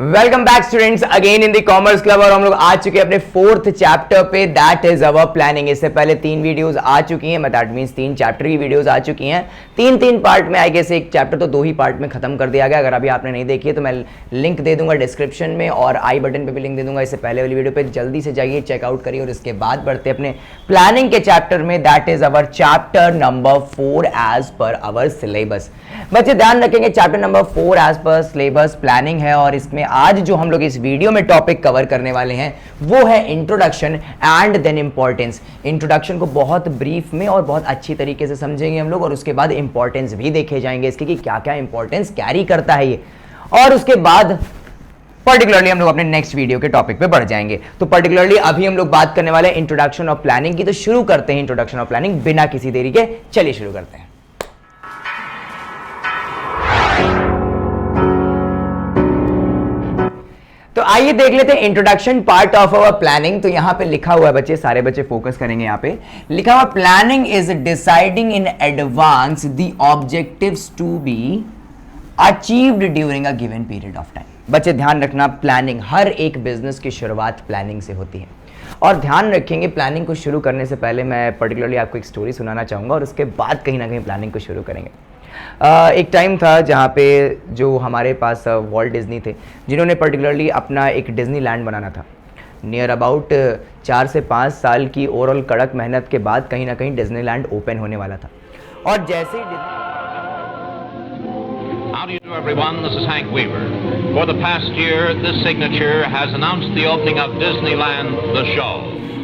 Welcome back students again in the commerce club. और हम लोग आ चुके हैं अपने फोर्थ चैप्टर पे, दैट इज अवर प्लानिंग। इससे पहले 3 वीडियोस आ चुकी हैं, दैट मींस 3 चैप्टर की वीडियोस आ चुकी हैं। 3 पार्ट में, आई गेस एक चैप्टर तो 2 ही पार्ट में खत्म कर दिया गया। अगर अभी आपने नहीं देखी है तो मैं लिंक दे दूंगा डिस्क्रिप्शन में और आई बटन पे भी लिंक दे दूंगा। इससे पहले वाली वीडियो पे जल्दी से जाइए, चेकआउट करिए। और इसके बाद बढ़ते अपने प्लानिंग के चैप्टर में, that is our chapter number 4 as per our syllabus. बच्चे ध्यान रखेंगे, chapter number 4 as per syllabus planning है। और इसमें आज जो हम लोग इस वीडियो में टॉपिक कवर करने वाले हैं वो है introduction and then importance. Introduction को बहुत ब्रीफ में और बहुत अच्छी तरीके से समझेंगे हम लोग, और उसके बाद इंपॉर्टेंस भी देखे जाएंगे इसके कि क्या क्या इंपॉर्टेंस कैरी करता है ये। और उसके बाद पर्टिकुलरली हम लोग अपने नेक्स्ट वीडियो के टॉपिक पे बढ़ जाएंगे। तो पर्टिकुलरली अभी हम लोग बात करने वाले हैं इंट्रोडक्शन ऑफ प्लानिंग की। तो शुरू करते हैं इंट्रोडक्शन ऑफ प्लानिंग बिना किसी देरी के। चलिए शुरू करते हैं। तो आइए देख लेते हैं introduction part of our planning. तो यहां पे लिखा हुआ है, बच्चे सारे बच्चे फोकस करेंगे। यहां पे लिखा हुआ planning is deciding in advance the objectives to be achieved during a given period of time. बच्चे ध्यान रखना, प्लानिंग, हर एक बिजनेस की शुरुआत प्लानिंग से होती है। और ध्यान रखेंगे, प्लानिंग को शुरू करने से पहले मैं पर्टिकुलरली आपको एक स्टोरी सुनाना चाहूंगा और उसके बाद कहीं ना कहीं प्लानिंग को शुरू करेंगे। एक टाइम था जहाँ पे जो हमारे पास वॉल्ट डिज्नी थे, जिन्होंने पर्टिकुलरली अपना एक डिज्नी लैंड बनाना था। नियर अबाउट 4 से 5 साल की ओवरऑल कड़क मेहनत के बाद कहीं ना कहीं डिज्नी लैंड ओपन होने वाला था। और जैसे ही How do you do, everyone? This is Hank Weaver. For the past year, this signature has announced the opening of Disneyland, the show.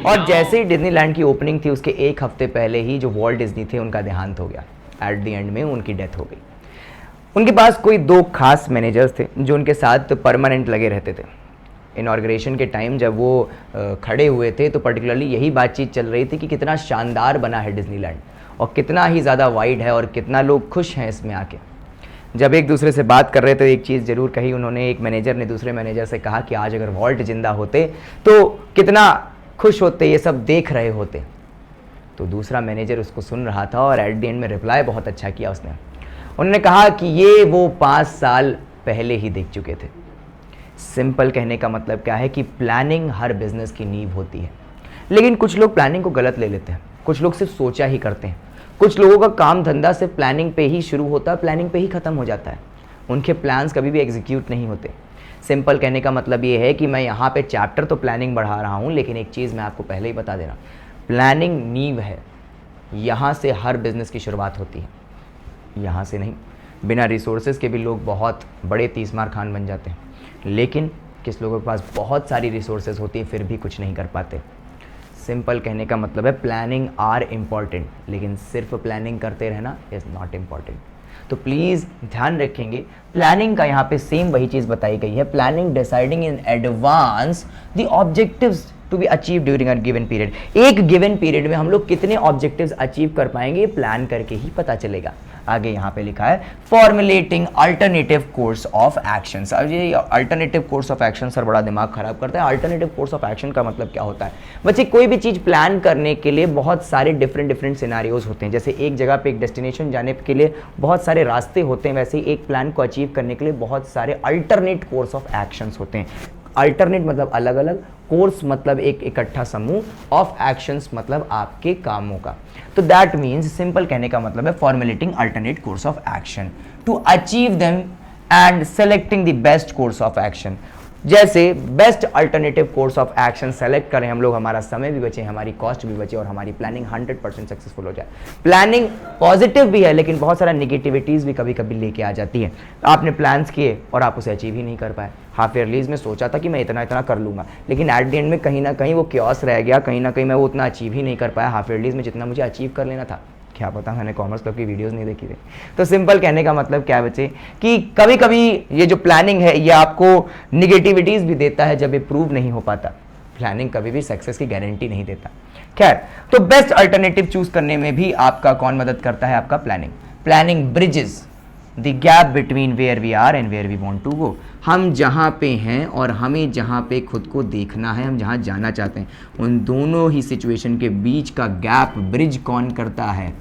और जैसे ही डिज्नीलैंड की ओपनिंग थी उसके एक हफ्ते पहले ही जो वॉल्ट डिज्नी थे उनका देहांत हो गया। एट द एंड में उनकी डेथ हो गई। उनके पास कोई 2 खास मैनेजर्स थे जो उनके साथ परमानेंट लगे रहते थे। इनॉर्गेशन के टाइम जब वो खड़े हुए थे तो पर्टिकुलरली यही बातचीत चल रही थी कि कितना शानदार बना है डिज्नीलैंड और कितना ही ज़्यादा वाइड है और कितना लोग खुश हैं इसमें आके। जब एक दूसरे से बात कर रहे थे एक चीज़ ज़रूर कही उन्होंने, एक मैनेजर ने दूसरे मैनेजर से कहा कि आज अगर वॉल्ट जिंदा होते तो कितना खुश होते, ये सब देख रहे होते। तो दूसरा मैनेजर उसको सुन रहा था और एट द एंड में रिप्लाई बहुत अच्छा किया उसने। उन्होंने कहा कि ये वो 5 साल पहले ही देख चुके थे। सिंपल कहने का मतलब क्या है कि प्लानिंग हर बिजनेस की नींव होती है। लेकिन कुछ लोग प्लानिंग को गलत ले लेते हैं, कुछ लोग सिर्फ सोचा ही करते हैं। कुछ लोगों का काम धंधा सिर्फ प्लानिंग पे ही शुरू होता है, प्लानिंग पे ही ख़त्म हो जाता है। उनके प्लान्स कभी भी एग्जीक्यूट नहीं होते। सिंपल कहने का मतलब ये है कि मैं यहाँ पे चैप्टर तो प्लानिंग बढ़ा रहा हूँ, लेकिन एक चीज़ मैं आपको पहले ही बता देना, प्लानिंग नींव है। यहाँ से हर बिजनेस की शुरुआत होती है, यहाँ से नहीं। बिना रिसोर्सेज के भी लोग बहुत बड़े तीसमार खान बन जाते हैं, लेकिन किस लोगों के पास बहुत सारी रिसोर्सेज होती है फिर भी कुछ नहीं कर पाते। सिंपल कहने का मतलब है प्लानिंग आर इम्पॉर्टेंट, लेकिन सिर्फ प्लानिंग करते रहना इज़ नॉट इम्पॉर्टेंट। तो प्लीज़ ध्यान रखेंगे, प्लानिंग का यहाँ पे सेम वही चीज़ बताई गई है। Planning deciding in advance the objectives to be achieve during a given period. एक गिवन पीरियड में हम लोग कितने ऑब्जेक्टिव्स अचीव कर पाएंगे प्लान करके ही पता चलेगा। आगे यहाँ पे लिखा है formulating alternative course of actions. अब ये alternative course of action sir बड़ा दिमाग खराब करता है। अल्टरनेटिव कोर्स ऑफ एक्शन का मतलब क्या होता है? बच्चे, कोई भी चीज़ प्लान करने के लिए बहुत सारे डिफरेंट सिनेरियोज होते हैं। जैसे एक जगह पे एक डेस्टिनेशन जाने के लिए बहुत सारे रास्ते होते हैं, वैसे ही एक प्लान को अचीव करने के लिए बहुत सारे अल्टरनेट कोर्स ऑफ एक्शंस होते हैं। अल्टरनेट मतलब अलग अलग, कोर्स मतलब एक इकट्ठा समूह, ऑफ एक्शंस मतलब आपके कामों का। तो दैट मीन्स, सिंपल कहने का मतलब है formulating alternate course of action to achieve them and selecting the best course of action. जैसे best alternative course of action select करें हम लोग, हमारा समय भी बचे, हमारी कॉस्ट भी बचे और हमारी प्लानिंग 100% सक्सेसफुल हो जाए। प्लानिंग पॉजिटिव भी है, लेकिन बहुत सारा निगेटिविटीज़ भी कभी कभी लेके आ जाती है। आपने प्लान्स किए और आप उसे अचीव ही नहीं कर पाए। हाफ ईयरलीज में सोचा था कि मैं इतना कर लूँगा, लेकिन एट द एंड में कहीं ना कहीं वो क्योस रह गया, कहीं ना कहीं मैं वो उतना अचीव ही नहीं कर पाया हाफ ईयरलीज में जितना मुझे अचीव कर लेना था। क्या पता, मैंने कॉमर्स क्लब की वीडियोस नहीं देखी थी। तो सिंपल कहने का मतलब क्या बच्चे कि कभी कभी ये जो प्लानिंग है ये आपको निगेटिविटीज़ भी देता है जब ये प्रूव नहीं हो पाता। प्लानिंग कभी भी सक्सेस की गारंटी नहीं देता। खैर, तो बेस्ट अल्टरनेटिव चूज करने में भी आपका कौन मदद करता है? आपका planning. Planning bridges the gap between where we are and where we want to go. हम जहाँ पे हैं और हमें जहाँ पे खुद को देखना है, हम जहाँ जाना चाहते हैं, उन दोनों ही सिचुएशन के बीच का गैप ब्रिज कौन करता है?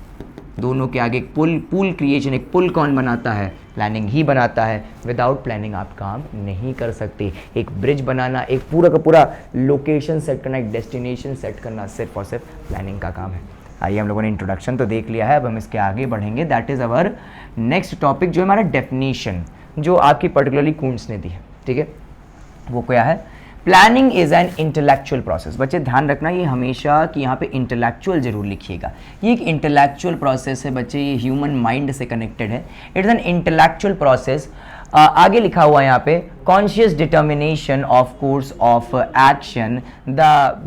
दोनों के आगे एक पुल क्रिएशन, एक पुल कौन बनाता है? प्लानिंग ही बनाता है। विदाउट प्लानिंग आप काम नहीं कर सकते। एक ब्रिज बनाना, एक पूरा का पूरा लोकेशन सेट करना, एक डेस्टिनेशन सेट करना सिर्फ और सिर्फ प्लानिंग का काम है। आइए, हम लोगों ने इंट्रोडक्शन तो देख लिया है, अब हम इसके आगे बढ़ेंगे। That is our next topic, जो हमारा डेफिनेशन, जो आपकी पर्टिकुलरली कूंट्स ने दी है, ठीक है। वो क्या है? Planning is an intellectual process. बच्चे ध्यान रखना ये हमेशा कि यहाँ पे इंटेलेक्चुअल जरूर लिखिएगा। ये एक इंटेलेक्चुअल प्रोसेस है बच्चे, ये ह्यूमन माइंड से कनेक्टेड है। It is an intellectual process. आगे लिखा हुआ है यहाँ पे, conscious determination of course of action, the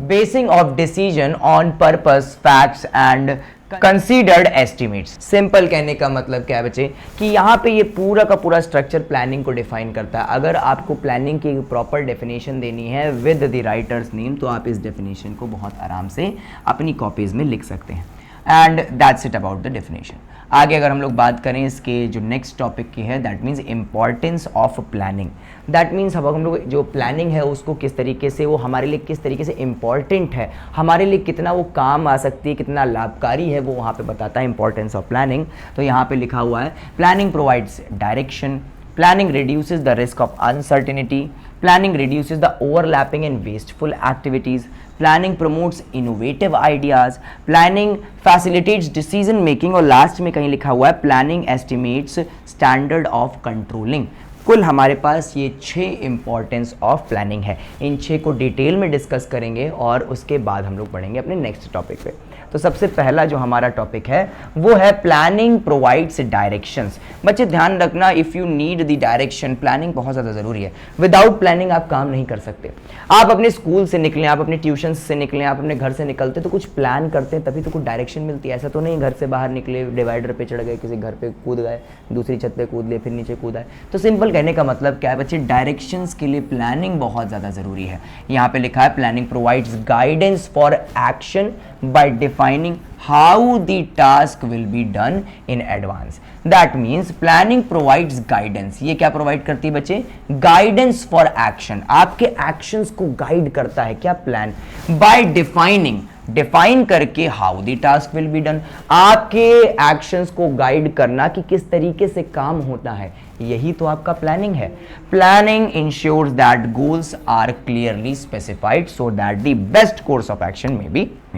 basin of decision on purpose, facts and considered estimates. Simple कहने का मतलब क्या है बच्चे, कि यहाँ पे ये पूरा का पूरा स्ट्रक्चर प्लानिंग को डिफाइन करता है। अगर आपको प्लानिंग की प्रॉपर डेफिनेशन देनी है विद द राइटर्स नेम, तो आप इस डेफिनेशन को बहुत आराम से अपनी कॉपीज में लिख सकते हैं। And that's it about the definition. आगे अगर हम लोग बात करें इसके जो नेक्स्ट टॉपिक की है, that means importance of planning. That means हम लोग जो प्लानिंग है उसको किस तरीके से, वो हमारे लिए किस तरीके से इंपॉर्टेंट है, हमारे लिए कितना वो काम आ सकती है, कितना लाभकारी है, वो वहाँ पे बताता है इंपॉर्टेंस ऑफ प्लानिंग। तो यहाँ पे लिखा हुआ है, planning provides direction, planning reduces the risk of uncertainty, planning reduces the overlapping and wasteful activities, planning promotes innovative ideas, planning facilitates decision making, और लास्ट में कहीं लिखा हुआ है, planning estimates standard of controlling. कुल हमारे पास ये 6 इंपॉर्टेंस ऑफ प्लानिंग है। इन 6 को डिटेल में डिस्कस करेंगे और उसके बाद हम लोग बढ़ेंगे अपने नेक्स्ट टॉपिक पे। तो सबसे पहला जो हमारा टॉपिक है वो है प्लानिंग प्रोवाइड्स डायरेक्शंस। बच्चे ध्यान रखना, if you need the direction, planning बहुत ज़्यादा ज़रूरी है। विदाउट प्लानिंग आप काम नहीं कर सकते। आप अपने स्कूल से निकलें, आप अपने ट्यूशन से निकलें, आप अपने घर से निकलते तो कुछ प्लान करते हैं, तभी तो कुछ डायरेक्शन मिलती है। ऐसा तो नहीं घर से बाहर निकले, डिवाइडर पे चढ़ गए, किसी घर पे कूद गए, दूसरी छत पे कूद लिए, फिर नीचे कूद आए। तो सिंपल कहने का मतलब क्या है बच्चे, डायरेक्शंस के लिए प्लानिंग बहुत ज़्यादा ज़रूरी है। यहाँ पे लिखा है, planning provides guidance for action by defining how the task will be done in advance. That means planning provides guidance. ये क्या प्रोवाइड करती है बच्चे? Guidance for action. आपके एक्शंस को गाइड करता है क्या? प्लान। बाय डिफाइनिंग, डिफाइन करके how the task will be done, आपके एक्शंस को गाइड करना कि किस तरीके से काम होता है, यही तो आपका प्लानिंग है। Planning ensures that goals are clearly specified so that the best course of action may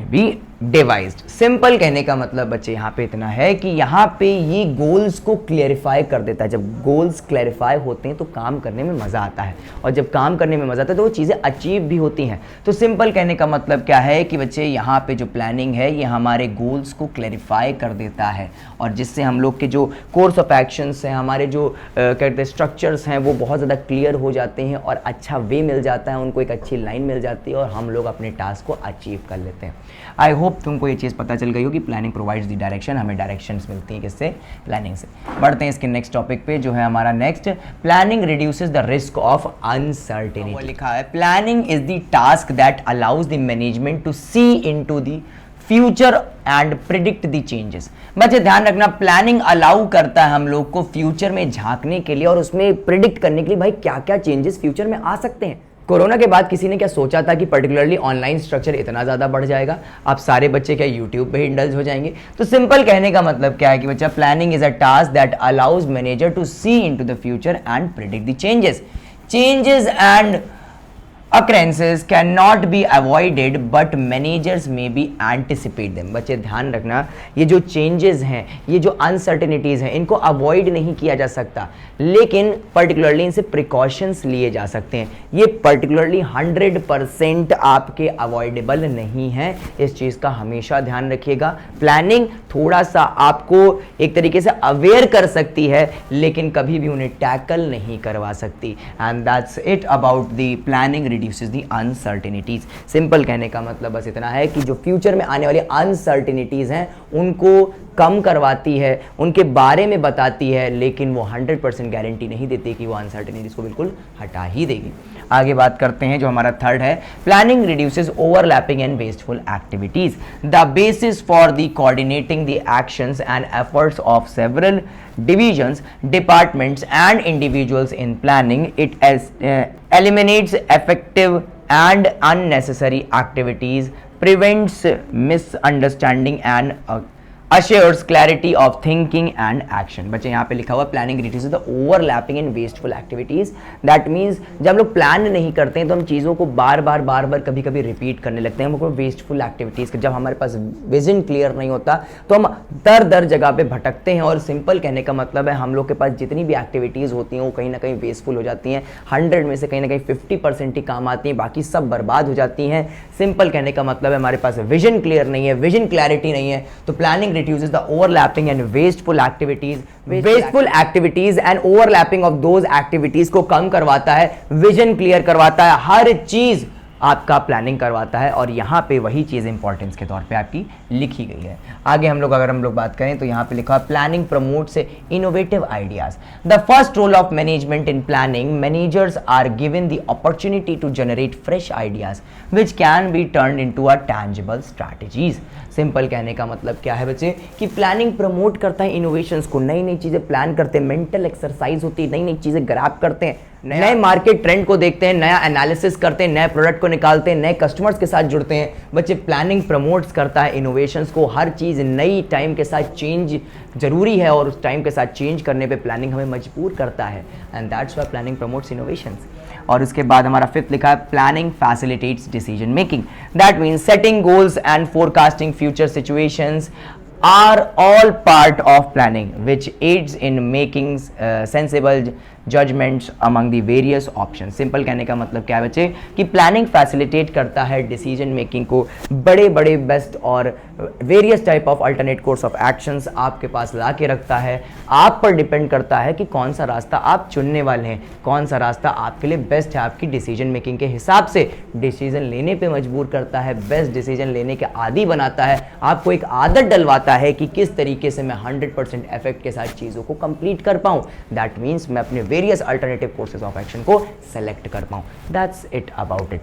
be devised. Simple कहने का मतलब बच्चे यहाँ पे इतना है कि यहाँ पे ये गोल्स को क्लियरिफाई कर देता है। जब गोल्स क्लैरिफाई होते हैं तो काम करने में मज़ा आता है, और जब काम करने में मज़ा आता है तो वो चीज़ें अचीव भी होती हैं। तो सिंपल कहने का मतलब क्या है कि बच्चे यहाँ पे जो प्लानिंग है ये हमारे गोल्स को क्लैरिफाई कर देता है, और जिससे हम लोग के जो कोर्स ऑफ एक्शंस हैं, हमारे जो कहते हैं स्ट्रक्चर्स हैं, वो बहुत ज़्यादा क्लियर हो जाते हैं और अच्छा वे मिल जाता है, उनको एक अच्छी लाइन मिल जाती है और हम लोग अपने टास्क को अचीव कर लेते हैं। आई होप तुमको ये चीज़ पता चल गई हो कि प्लानिंग प्रोवाइड्स द डायरेक्शन, हमें डायरेक्शंस मिलती हैं किससे? प्लानिंग से। बढ़ते हैं इसके नेक्स्ट टॉपिक पे, जो है हमारा next, planning reduces the risk of uncertainty. लिखा है, planning is the task that allows the management to see into the future and predict the changes. बच्चे ध्यान रखना, प्लानिंग अलाउ करता है हम लोग को फ्यूचर में झांकने के लिए और उसमें प्रिडिक्ट करने के लिए भाई क्या क्या चेंजेस फ्यूचर में आ सकते हैं। कोरोना के बाद किसी ने क्या सोचा था कि पर्टिकुलरली ऑनलाइन स्ट्रक्चर इतना ज़्यादा बढ़ जाएगा, आप सारे बच्चे क्या यूट्यूब पे ही इंडल्ज हो जाएंगे। तो सिंपल कहने का मतलब क्या है कि बच्चा, planning is a task that allows manager to see into the future and predict the changes and occurrences cannot be avoided but managers may be anticipate them। बच्चे ध्यान रखना, ये जो चेंजेस हैं, ये जो अनसर्टेनिटीज़ हैं, इनको अवॉइड नहीं किया जा सकता, लेकिन पर्टिकुलरली इनसे प्रिकॉशंस लिए जा सकते हैं। ये पर्टिकुलरली 100% आपके अवॉइडेबल नहीं है, इस चीज़ का हमेशा ध्यान रखिएगा। प्लानिंग थोड़ा सा आपको एक तरीके से अवेयर कर सकती है, लेकिन कभी भी उन्हें टैकल नहीं करवा सकती। And that's it about the planning reduces the uncertainties. Simple कहने का मतलब बस इतना है कि जो फ्यूचर में आने वाली अनसर्टेनिटीज हैं उनको कम करवाती है, उनके बारे में बताती है, लेकिन वो 100% गारंटी नहीं देती कि वो अनसर्टेनिटीज को बिल्कुल हटा ही देगी। आगे बात करते हैं जो हमारा थर्ड है, planning reduces overlapping and wasteful activities, the basis for the coordinating the actions and efforts of several divisions, departments and individuals in planning. It eliminates effective and unnecessary activities, prevents misunderstanding and assures clarity of thinking and action। बच्चे यहाँ पे लिखा हुआ planning reduces the overlapping and wasteful activities। that means जब हम लोग plan नहीं करते हैं तो हम चीज़ों को बार बार कभी कभी रिपीट करने लगते हैं, हमको वेस्टफुल एक्टिविटीज़। जब हमारे पास विजन क्लियर नहीं होता तो हम दर जगह पे भटकते हैं। और सिंपल कहने का मतलब है हम लोग के पास जितनी भी एक्टिविटीज़ होती हैं वो कहीं ना कहीं वेस्टफुल हो जाती हैं। 100 में से कहीं ना कहीं 50% ही काम आती हैं, बाकी सब बर्बाद हो जाती हैं। सिंपल कहने का मतलब है हमारे पास विजन क्लियर नहीं है, विजन क्लैरिटी नहीं है, तो planning reduces the overlapping and wasteful activities and overlapping of those activities को कम करवाता है, विजन क्लियर करवाता है, हर चीज आपका प्लानिंग करवाता है। और यहाँ पे वही चीज़ इंपॉर्टेंस के तौर पे आपकी लिखी गई है। आगे हम लोग बात करें तो यहाँ पे लिखा है planning promotes innovative ideas. The first role of management in planning, managers are given the opportunity to generate fresh ideas which can be turn into a tangible strategies. Simple कहने का मतलब क्या है बच्चे कि प्लानिंग प्रमोट करता है innovations को, नई नई चीज़ें प्लान करते हैं, मेंटल एक्सरसाइज होती है, नई नई चीज़ें ग्रैब करते हैं, नए मार्केट ट्रेंड को देखते हैं, नया एनालिसिस करते हैं, नए प्रोडक्ट को निकालते हैं, नए कस्टमर्स के साथ जुड़ते हैं। बच्चे प्लानिंग प्रमोट्स करता है इनोवेशंस को, हर चीज़ नई टाइम के साथ चेंज जरूरी है और उस टाइम के साथ चेंज करने पे प्लानिंग हमें मजबूर करता है, and that's why planning promotes innovations. और उसके बाद हमारा फिफ्थ लिखा है planning facilitates decision making. That means setting goals and forecasting future situations are all part of planning which aids in making sensible judgments among the various options। Simple कहने का मतलब क्या है बच्चे कि प्लानिंग फैसिलिटेट करता है डिसीजन मेकिंग को, बड़े बेस्ट और various type of alternate course of actions आपके पास ला के रखता है। आप पर डिपेंड करता है कि कौन सा रास्ता आप चुनने वाले हैं, कौन सा रास्ता आपके लिए बेस्ट है। आपकी डिसीजन मेकिंग के हिसाब से डिसीजन लेने पे मजबूर करता है, बेस्ट डिसीजन लेने के आदी बनाता है, आपको एक आदत डलवाता है कि किस तरीके से मैं 100% इफेक्ट के साथ चीज़ों को कंप्लीट कर पाऊँ। दैट मीन्स मैं अपने various alternative courses of action को सेलेक्ट कर पाऊँ। That's it about it.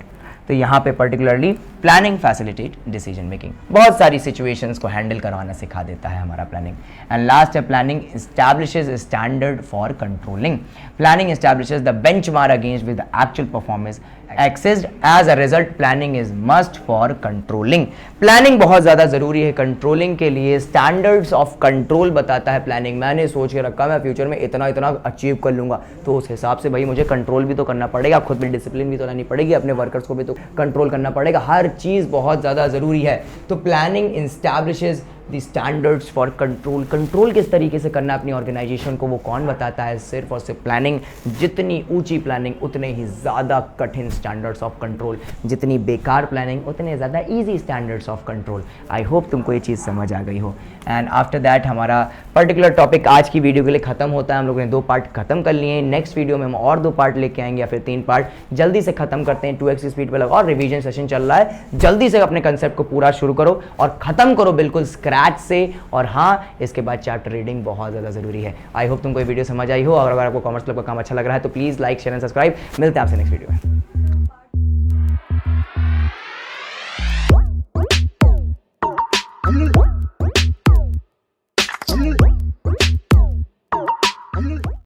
तो यहाँ पे particularly planning facilitate decision making, बहुत सारी सिचुएशंस को हैंडल करवाना सिखा देता है हमारा प्लानिंग। एंड लास्ट है planning establishes standard for controlling. Planning establishes the benchmark against with the actual performance exist as a result. Planning is must for controlling. Planning बहुत ज़्यादा ज़रूरी है कंट्रोलिंग के लिए, स्टैंडर्ड्स ऑफ कंट्रोल बताता है planning. मैंने सोच के रखा मैं फ्यूचर में इतना अचीव कर लूँगा, तो उस हिसाब से भाई मुझे कंट्रोल भी तो करना पड़ेगा, खुद में डिसिप्लिन भी तो लानी पड़ेगी, अपने वर्कर्स को भी तो कंट्रोल करना पड़ेगा, हर चीज़ बहुत ज़्यादा ज़रूरी है। तो planning establishes the standards for control. Control किस तरीके से करना है अपनी ऑर्गेनाइजेशन को, वो कौन बताता है? सिर्फ और सिर्फ प्लानिंग। जितनी ऊंची प्लानिंग उतने ही ज़्यादा कठिन स्टैंडर्ड्स ऑफ कंट्रोल, जितनी बेकार प्लानिंग उतने ज़्यादा easy standards of control. I hope तुमको ये चीज़ समझ आ गई हो। एंड आफ्टर दैट हमारा पर्टिकुलर टॉपिक आज की वीडियो के लिए खत्म होता है। हम लोगों ने 2 पार्ट खत्म कर लिए हैं। नेक्स्ट वीडियो में हम और 2 पार्ट लेके आएंगे या फिर 3 पार्ट। जल्दी से खत्म करते हैं, 2x स्पीड पे लगा और रिवीजन सेशन चल रहा है। जल्दी से अपने कंसेप्ट को पूरा शुरू करो और खत्म करो बिल्कुल स्क्रैच से। और हाँ, इसके बाद चैप्टर रीडिंग बहुत ज़्यादा ज़रूरी है। आई होप तुमको ये वीडियो समझ आई हो। और अगर आपको कॉमर्स क्लब का काम अच्छा लग रहा है तो please like share and subscribe. मिलते हैं आपसे नेक्स्ट वीडियो में।